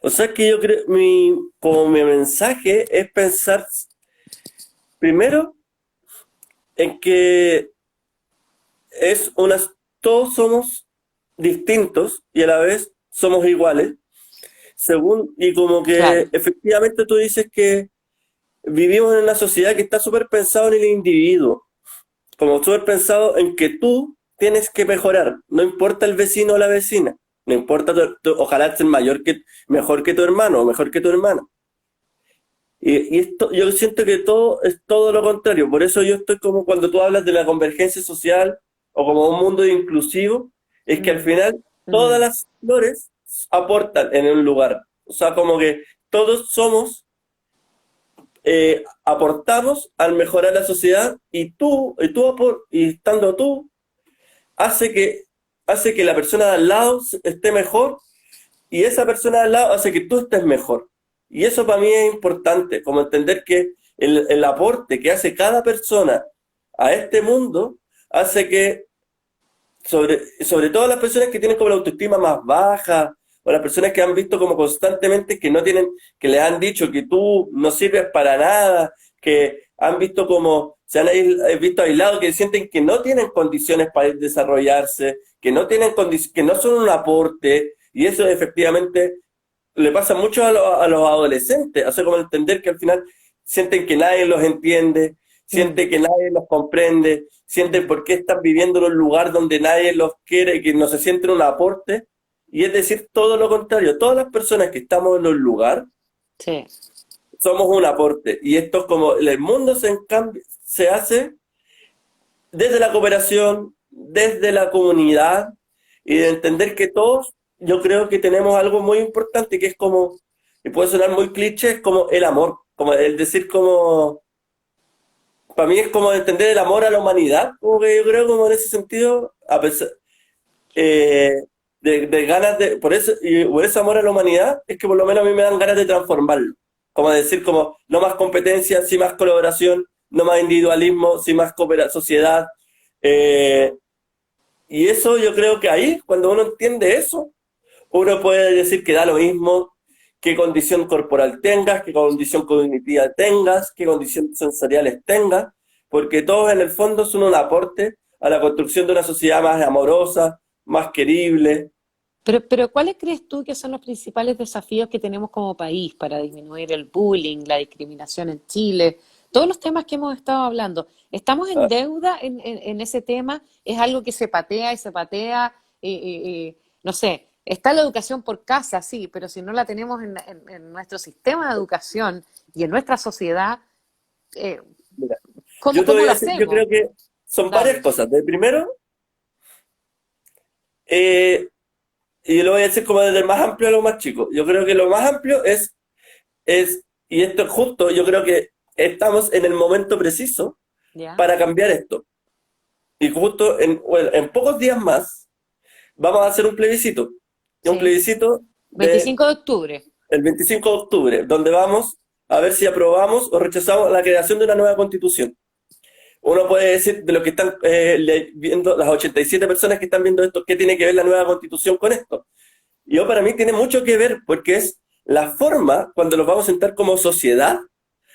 O sea que yo creo, como mi mensaje es pensar primero en que es unas, todos somos distintos y a la vez somos iguales. Según, y como Claro. que efectivamente tú dices que vivimos en una sociedad que está súper pensado en el individuo, como súper pensado en que tú tienes que mejorar, no importa el vecino o la vecina, no importa, ojalá ser mejor que tu hermano o mejor que tu hermana. Y esto, yo siento que todo es todo lo contrario, por eso yo estoy como cuando tú hablas de la convergencia social o como un mundo inclusivo, es que al Mm, final todas mm, las flores aportan en un lugar, o sea, como que todos somos, aportamos al mejorar la sociedad y estando tú, hace que, hace que la persona de al lado esté mejor y esa persona de al lado hace que tú estés mejor. Y eso para mí es importante, como entender que el aporte que hace cada persona a este mundo hace que, sobre todo las personas que tienen como la autoestima más baja, o las personas que han visto como constantemente que no tienen, que les han dicho que tú no sirves para nada, que han visto como, se han visto aislados, que sienten que no tienen condiciones para desarrollarse, que no tienen que no son un aporte, y eso efectivamente le pasa mucho a los adolescentes, hace como entender que al final sienten que nadie los entiende, mm, sienten que nadie los comprende, sienten mm. por qué están viviendo en un lugar donde nadie los quiere, que no se sienten un aporte, y es decir, todo lo contrario, todas las personas que estamos en un lugar Sí. somos un aporte, y esto es como, el mundo se hace desde la cooperación, desde la comunidad y de entender que todos, yo creo que tenemos algo muy importante que es como, y puede sonar muy cliché, es como el amor, como el decir como, para mí es como entender el amor a la humanidad, como que yo creo como en ese sentido, a pesar, eh, de ganas de, por eso, y por ese amor a la humanidad, es que por lo menos a mí me dan ganas de transformarlo, como decir como, no más competencia, sí más colaboración, no más individualismo, sí más sociedad, eh, y eso yo creo que ahí, cuando uno entiende eso, uno puede decir que da lo mismo qué condición corporal tengas, qué condición cognitiva tengas, qué condiciones sensoriales tengas, porque todos en el fondo son un aporte a la construcción de una sociedad más amorosa, más querible. Pero ¿cuáles crees tú que son los principales desafíos que tenemos como país para disminuir el bullying, la discriminación en Chile? Todos los temas que hemos estado hablando. ¿Estamos en Ah, deuda en ese tema? ¿Es algo que se patea y se patea? No sé, está la educación por casa, sí, pero si no la tenemos en nuestro sistema de educación y en nuestra sociedad, eh, mira, ¿cómo, yo te voy cómo a lo decir, yo hacemos? creo que son varias Dale. cosas. De primero, eh, y lo voy a decir como desde el más amplio a lo más chico. Yo creo que lo más amplio y esto es justo, yo creo que estamos en el momento preciso ¿Ya? para cambiar esto. Y justo bueno, en pocos días más vamos a hacer un plebiscito. Un Sí. plebiscito de 25 de octubre. el 25 de octubre, donde vamos a ver si aprobamos o rechazamos la creación de una nueva constitución. Uno puede decir de lo que están viendo, las 87 personas que están viendo esto, ¿qué tiene que ver la nueva constitución con esto? Y yo para mí tiene mucho que ver porque es la forma cuando nos vamos a sentar como sociedad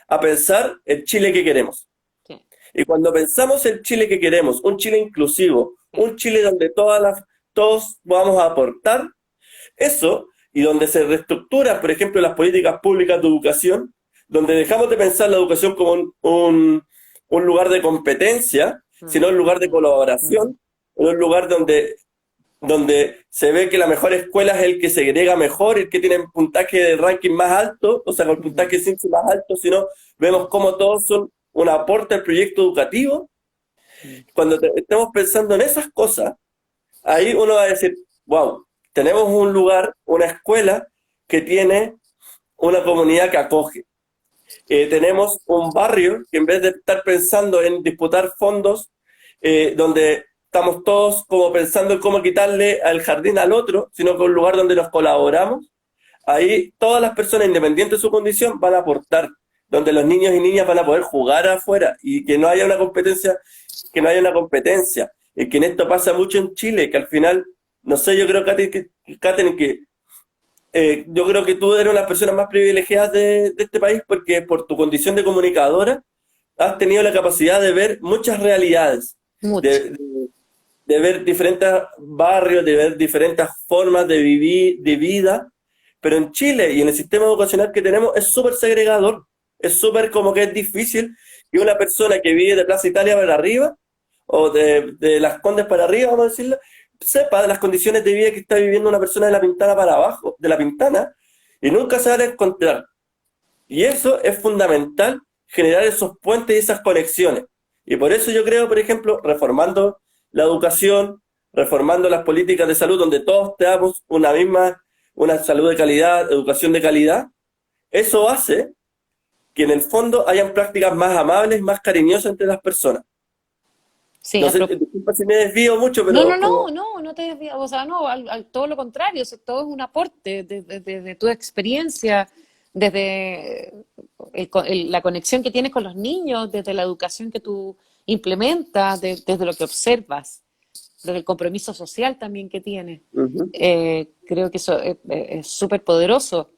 a pensar el Chile que queremos. Sí, Y cuando pensamos el Chile que queremos, un Chile inclusivo, sí. un Chile donde todos vamos a aportar, eso, y donde se reestructuran, por ejemplo, las políticas públicas de educación, donde dejamos de pensar la educación como un lugar de competencia, sino Mm, un lugar de mm, mm, colaboración, un lugar donde se ve que la mejor escuela es el que segrega mejor, el que tiene el puntaje de ranking más alto, o sea, con el mm, puntaje CINCE más alto, sino vemos cómo todos son un aporte al proyecto educativo. mm. Cuando estemos pensando en esas cosas, ahí uno va a decir, wow, tenemos un lugar, una escuela que tiene una comunidad que acoge. Tenemos un barrio que en vez de estar pensando en disputar fondos, donde estamos todos como pensando en cómo quitarle al jardín al otro, sino que un lugar donde nos colaboramos, ahí todas las personas, independientes de su condición, van a aportar, donde los niños y niñas van a poder jugar afuera y que no haya una competencia, que no haya una competencia. Y que en esto pasa mucho en Chile, que al final, no sé, yo creo, Katherine, que yo creo que tú eres una de las personas más privilegiadas de este país porque por tu condición de comunicadora has tenido la capacidad de ver muchas realidades, Mucho. de ver diferentes barrios, de ver diferentes formas de vivir, de vida, pero en Chile y en el sistema educacional que tenemos es súper segregador, es súper como que es difícil que una persona que vive de Plaza Italia para arriba, o de Las Condes para arriba, vamos a decirlo, sepa de las condiciones de vida que está viviendo una persona de La Pintana para abajo, de La Pintana, y nunca se van a encontrar. Y eso es fundamental, generar esos puentes y esas conexiones. Y por eso yo creo, por ejemplo, reformando la educación, reformando las políticas de salud, donde todos tengamos una salud de calidad, educación de calidad, eso hace que en el fondo hayan prácticas más amables, más cariñosas entre las personas. Sí, No sé, disculpa si me desvío mucho, no, no, pero no, como... no, no te desvías, o sea, no, todo lo contrario, o sea, todo es un aporte desde tu experiencia, desde la conexión que tienes con los niños, desde la educación que tú implementas, desde lo que observas, desde el compromiso social también que tienes. Ujú. Creo que eso es súper poderoso.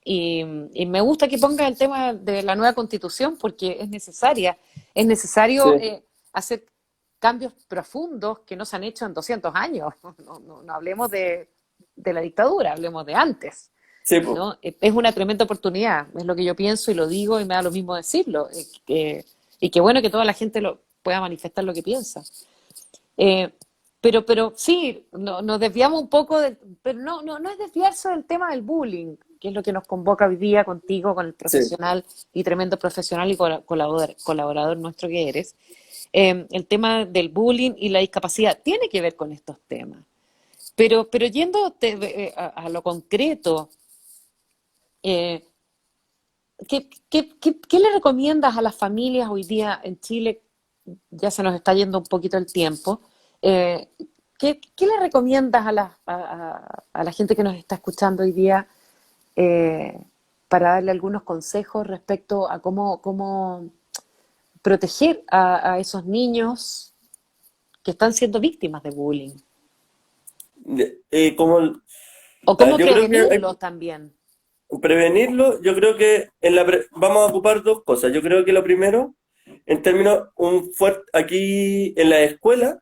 Y me gusta que pongas el tema de la nueva constitución porque es necesaria. Es necesario Sí, hacer cambios profundos que no se han hecho en 200 años. No hablemos de la dictadura, hablemos de antes. sí, po. ¿No? Es una tremenda oportunidad, es lo que yo pienso y lo digo y me da lo mismo decirlo. Y qué bueno que toda la gente pueda manifestar lo que piensa. Eh, pero sí, nos desviamos un poco, pero no es desviarse del tema del bullying, que es lo que nos convoca hoy día contigo, con el Sí. profesional y tremendo profesional y colaborador nuestro que eres. El tema del bullying y la discapacidad tiene que ver con estos temas. Pero yendo a lo concreto, eh, ¿qué le recomiendas a las familias hoy día en Chile? Ya se nos está yendo un poquito el tiempo. Eh, ¿qué le recomiendas a la gente que nos está escuchando hoy día eh, para darle algunos consejos respecto a cómo proteger a esos niños que están siendo víctimas de bullying? Como, ¿O cómo yo creo que hay prevenirlos también? prevenirlo, yo creo que vamos a ocupar dos cosas. Yo creo que lo primero, en términos un fuerte aquí en la escuela,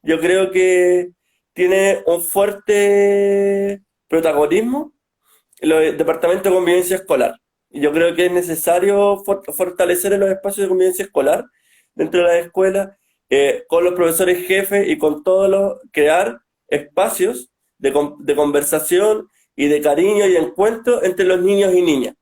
yo creo que tiene un fuerte protagonismo el departamento de convivencia escolar. Y yo creo que es necesario fortalecer los espacios de convivencia escolar dentro de la escuela, con los profesores jefes y con todos los, crear espacios de conversación y de cariño y encuentro entre los niños y niñas.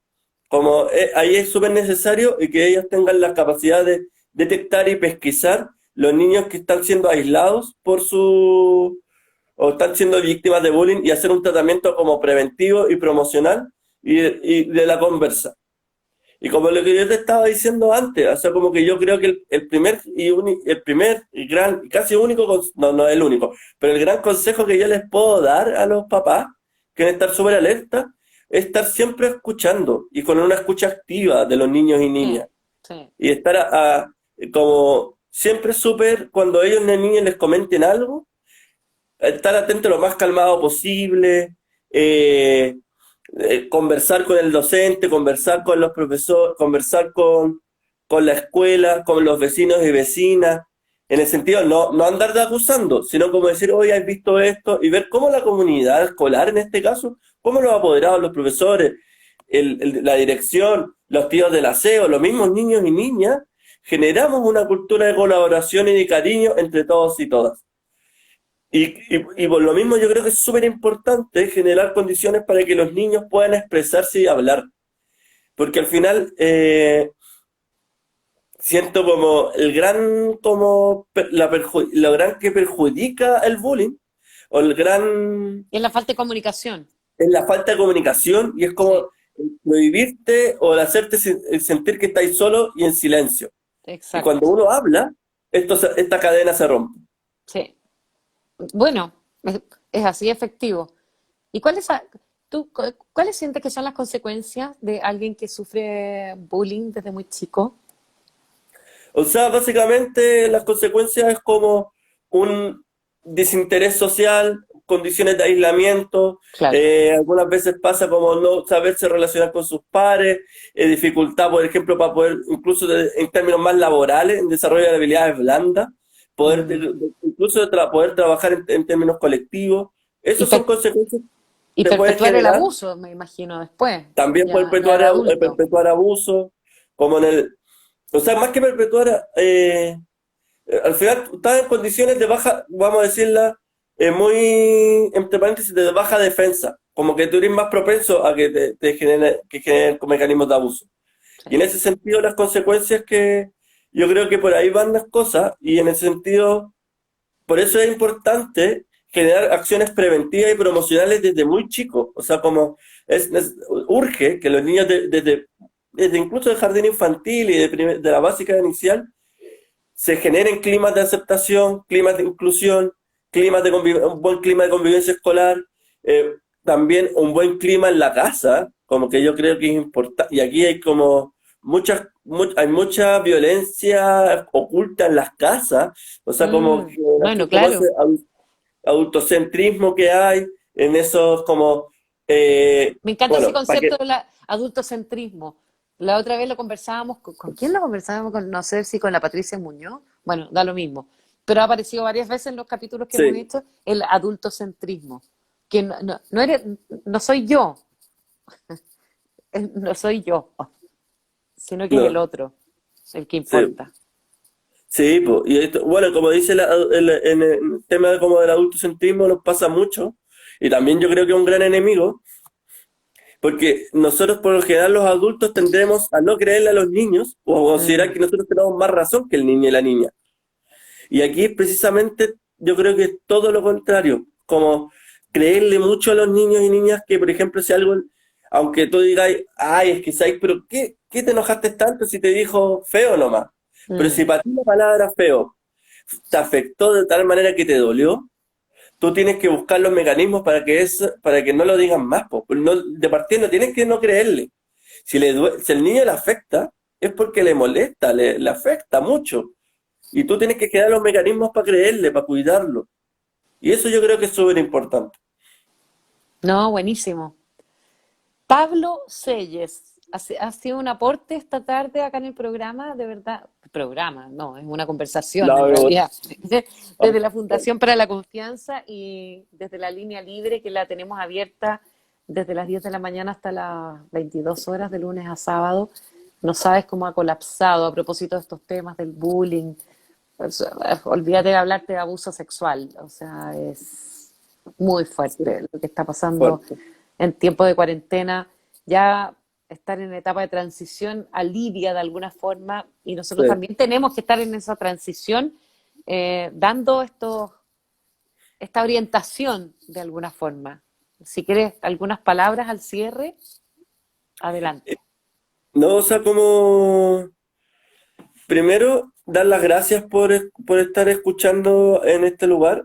Como ahí es súper necesario y que ellos tengan la capacidad de detectar y pesquisar los niños que están siendo aislados o están siendo víctimas de bullying y hacer un tratamiento como preventivo y promocional y de la conversa. Y como lo que yo te estaba diciendo antes, o sea, como que yo creo que el primer y gran, y casi único, no es el único, pero el gran consejo que yo les puedo dar a los papás, que deben estar súper alerta, es estar siempre escuchando y con una escucha activa de los niños y Sí, niñas. sí. Y estar como siempre súper, cuando ellos, los niños, les comenten algo, estar atento lo más calmado posible, eh, conversar con el docente, conversar con los profesores, conversar con la escuela, con los vecinos y vecinas, en el sentido no andar de acusando, sino como decir, oye, ¿has visto esto? Y ver cómo la comunidad escolar, en este caso, cómo los apoderados, los profesores, la dirección, los tíos del aseo, los mismos niños y niñas, generamos una cultura de colaboración y de cariño entre todos y todas. Y por lo mismo yo creo que es súper importante generar condiciones para que los niños puedan expresarse y hablar. Porque al final siento como el gran, como lo gran que perjudica el bullying, o el gran, Y es la falta de comunicación. es la falta de comunicación, y es Sí, como prohibirte o de hacerte sentir que estáis solo y en silencio. Y cuando Exacto. uno habla, esta cadena se rompe. Sí. Bueno, es así efectivo. ¿Y cuáles sientes que son las consecuencias de alguien que sufre bullying desde muy chico? O sea, básicamente las consecuencias es como un desinterés social, condiciones de aislamiento, Claro. algunas veces pasa como no saberse relacionar con sus pares, dificultad, por ejemplo, para poder, incluso en términos más laborales, en desarrollo de habilidades blandas, poder, Mm. incluso poder trabajar en términos colectivos. Y, Esas son consecuencias y que pueden perpetuar el generar. abuso, me imagino, después, También ya de adulto. perpetuar abuso, como en el. O sea, más que perpetuar, al final estás en condiciones de baja, vamos a decirla, muy, entre paréntesis, de baja defensa. Como que tú eres más propenso a que que generen mecanismos de abuso. Y Sí. en ese sentido, las consecuencias que yo creo que por ahí van las cosas, y en ese sentido, por eso es importante generar acciones preventivas y promocionales desde muy chicos. O sea, como urge que los niños desde incluso el jardín infantil y de la básica inicial se generen climas de aceptación, climas de inclusión, un buen clima de convivencia escolar, también un buen clima en la casa, como que yo creo que es importante. Y aquí hay como hay mucha violencia oculta en las casas, o sea, Mm, bueno, como ese claro. adultocentrismo que hay en esos como, Me encanta ese bueno, para concepto que, del adultocentrismo. La otra vez lo conversábamos, ¿con quién lo conversábamos? No sé si con la Patricia Muñoz. Bueno, da lo mismo. Pero ha aparecido varias veces en los capítulos que hemos sí, hecho el adultocentrismo. Que no soy yo, no soy yo, sino que es el no, otro el que sí. importa. Sí, po, y bueno, como dice en el tema como del adultocentrismo nos pasa mucho, y también yo creo que es un gran enemigo, porque nosotros por lo general los adultos tendemos a no creerle a los niños o a considerar Mm, que nosotros tenemos más razón que el niño y la niña. Y aquí precisamente yo creo que es todo lo contrario, como creerle mucho a los niños y niñas que, por ejemplo, si algo, aunque tú digas, ay, es que sabes, pero ¿qué te enojaste tanto si te dijo feo nomás? Pero mm. si para ti la palabra feo te afectó de tal manera que te dolió, tú tienes que buscar los mecanismos para que no lo digan más, po. No, de partida no tienes que no creerle. Si el niño le afecta, es porque le molesta, le afecta mucho. Y tú tienes que crear los mecanismos para creerle, para cuidarlo. Y eso yo creo que es súper importante. No, buenísimo. Pablo Selles, ha sido un aporte esta tarde acá en el programa, de verdad. Programa, no, es una conversación No, en me gusta. realidad. Desde la Fundación para la Confianza y desde la línea libre que la tenemos abierta desde las 10 de la mañana hasta las 22 horas de lunes a sábado. No sabes cómo ha colapsado a propósito de estos temas del bullying. Pues, olvídate de hablarte de abuso sexual, o sea, es muy Sí, fuerte lo que está pasando fuerte. en tiempo de cuarentena. Ya estar en etapa de transición alivia de alguna forma y nosotros Sí. también tenemos que estar en esa transición dando esta orientación de alguna forma. Si quieres algunas palabras al cierre, adelante. No, o sea, como primero, dar las gracias por estar escuchando en este lugar.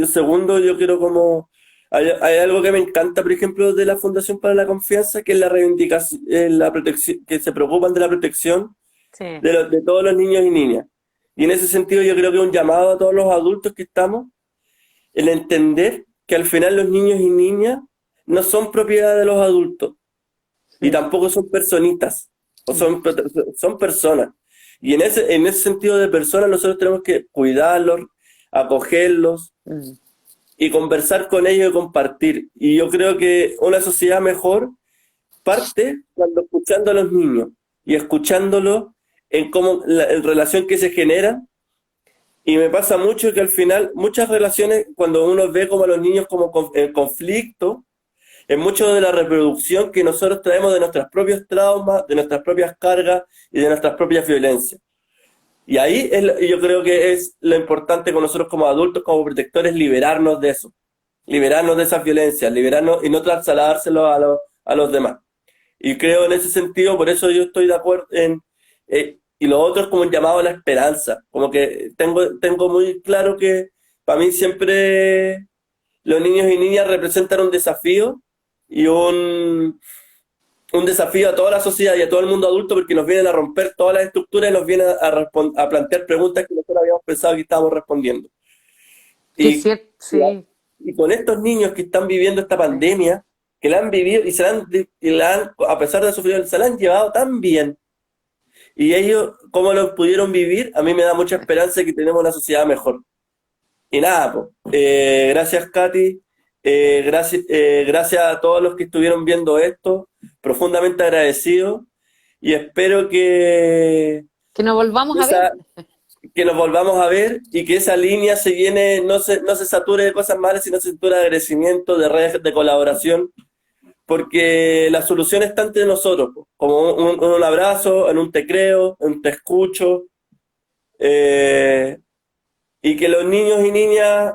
Segundo, yo quiero como. Hay algo que me encanta, por ejemplo, de la Fundación para la Confianza, que es la reivindicación, la protección, que se preocupan de la protección Sí. de todos los niños y niñas. Y en ese sentido, yo creo que un llamado a todos los adultos que estamos, el entender que al final los niños y niñas no son propiedad de los adultos y Mm, tampoco son personitas, o mm, son personas. Y en ese sentido de personas nosotros tenemos que cuidarlos, acogerlos mm. y conversar con ellos y compartir. Y yo creo que una sociedad mejor parte cuando escuchando a los niños y escuchándolos en cómo en relación que se genera. Y me pasa mucho que al final muchas relaciones, cuando uno ve como a los niños como en conflicto, es mucho de la reproducción que nosotros traemos de nuestros propios traumas, de nuestras propias cargas y de nuestras propias violencias. Y ahí yo creo que es lo importante con nosotros como adultos, como protectores, liberarnos de eso, liberarnos de esas violencias, liberarnos y no trasladárselo a los demás. Y creo en ese sentido, por eso yo estoy de acuerdo y lo otro es como un llamado a la esperanza. Como que tengo muy claro que para mí siempre los niños y niñas representan un desafío y un desafío a toda la sociedad y a todo el mundo adulto porque nos vienen a romper todas las estructuras y nos vienen a plantear preguntas que nosotros habíamos pensado que estábamos respondiendo. Que es Y, cierto, sí. y con estos niños que están viviendo esta pandemia, que la han vivido a pesar de sufrir, se la han llevado tan bien. Y ellos, cómo lo pudieron vivir, a mí me da mucha esperanza de que tenemos una sociedad mejor. Y nada, pues, gracias Katy, gracias a todos los que estuvieron viendo esto, profundamente agradecido y espero Que nos volvamos a ver. esa, que nos volvamos a ver y que esa línea se llene, no se sature de cosas malas, sino se sature de agradecimiento, de redes de colaboración, porque la solución está entre nosotros, po, como un abrazo, en un te creo, en un te escucho, eh, y que los niños y niñas,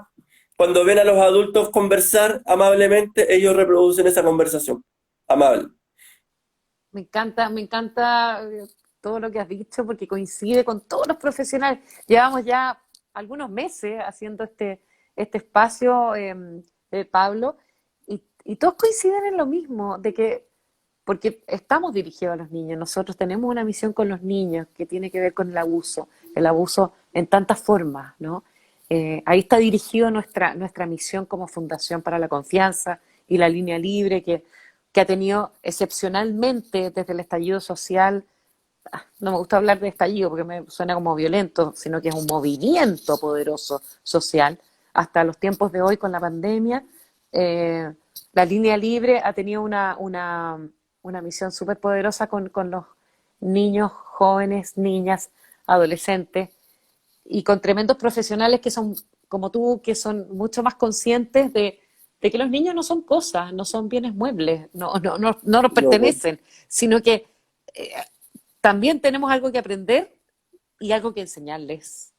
cuando ven a los adultos conversar amablemente, ellos reproducen esa conversación amable. Me encanta todo lo que has dicho porque coincide con todos los profesionales. Llevamos ya algunos meses haciendo este espacio, Pablo, y todos coinciden en lo mismo, de que, porque estamos dirigidos a los niños, nosotros tenemos una misión con los niños que tiene que ver con el abuso en tantas formas, ¿no? Ahí está dirigido nuestra misión como Fundación para la Confianza y la Línea Libre, que ha tenido excepcionalmente desde el estallido social, no me gusta hablar de estallido porque me suena como violento, sino que es un movimiento poderoso social, hasta los tiempos de hoy con la pandemia. eh, la Línea Libre ha tenido una misión súper poderosa con los niños, jóvenes, niñas, adolescentes, y con tremendos profesionales que son, como tú, que son mucho más conscientes de que los niños no son cosas, no son bienes muebles, no nos No, pues, pertenecen, sino que eh, también tenemos algo que aprender y algo que enseñarles.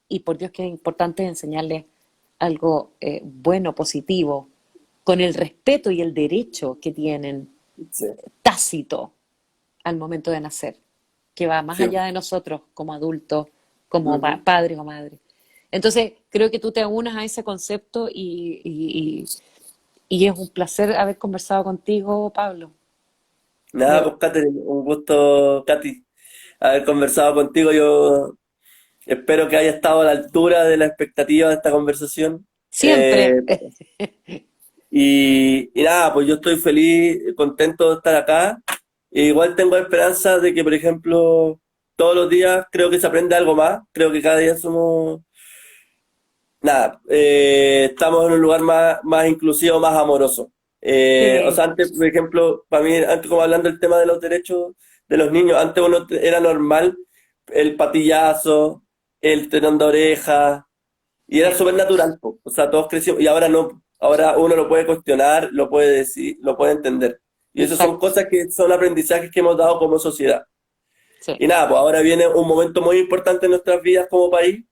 Y por Dios que es importante enseñarles algo bueno, positivo, con el respeto y el derecho que tienen sí, tácito al momento de nacer, que va más sí. allá de nosotros como adultos, como Ujú. padres o madres. Entonces, creo que tú te unas a ese concepto y es un placer haber conversado contigo, Pablo. Nada, De- pues Catherine, un gusto, Katy, haber conversado contigo. Yo espero que haya estado a la altura de la expectativa de esta conversación. siempre. Y nada, pues yo estoy feliz, contento de estar acá. E igual tengo esperanza de que, por ejemplo, todos los días creo que se aprende algo más. Creo que cada día somos, nada, estamos en un lugar más inclusivo, más amoroso. O sea, Sí, antes, por ejemplo, para mí, antes como hablando del tema de los derechos de los niños, antes era normal el patillazo, el tirón de orejas, y era sí, súper natural, po. O sea, todos crecimos, y ahora no, ahora uno lo puede cuestionar, lo puede decir, lo puede entender. Y eso son exacto. cosas que son aprendizajes que hemos dado como sociedad. Sí. Y nada, pues ahora viene un momento muy importante en nuestras vidas como país,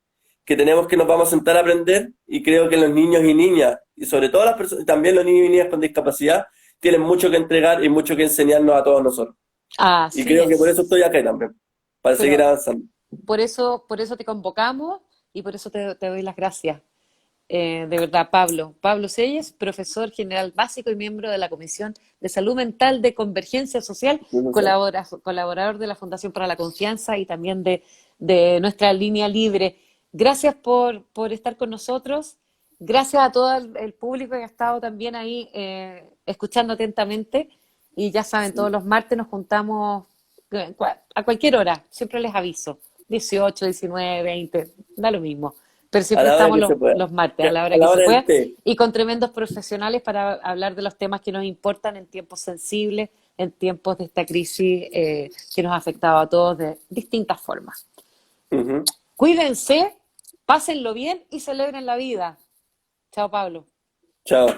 que tenemos que nos vamos a sentar a aprender, y creo que los niños y niñas, y sobre todo las personas, también los niños y niñas con discapacidad, tienen mucho que entregar y mucho que enseñarnos a todos nosotros. Y Así creo que por eso estoy es. acá también, para seguir Pero avanzando. por eso te convocamos y por eso te doy las gracias. De verdad, Pablo. Pablo Selles, profesor general básico y miembro de la Comisión de Salud Mental de Convergencia Social, colaborador de la Fundación para la Confianza y también de nuestra línea libre. Gracias por estar con nosotros. Gracias a todo el público que ha estado también ahí escuchando atentamente. Y ya saben, todos los martes nos juntamos a cualquier hora, siempre les aviso. 18, 19, 20, da lo mismo, pero A siempre la hora estamos que se pueda. los martes, a la A hora que la se hora del pueda, té. y con tremendos profesionales para hablar de los temas que nos importan en tiempos sensibles, en tiempos de esta crisis que nos ha afectado a todos de distintas formas. Ujú. Cuídense, pásenlo bien y celebren la vida. Chao, Pablo. Chao.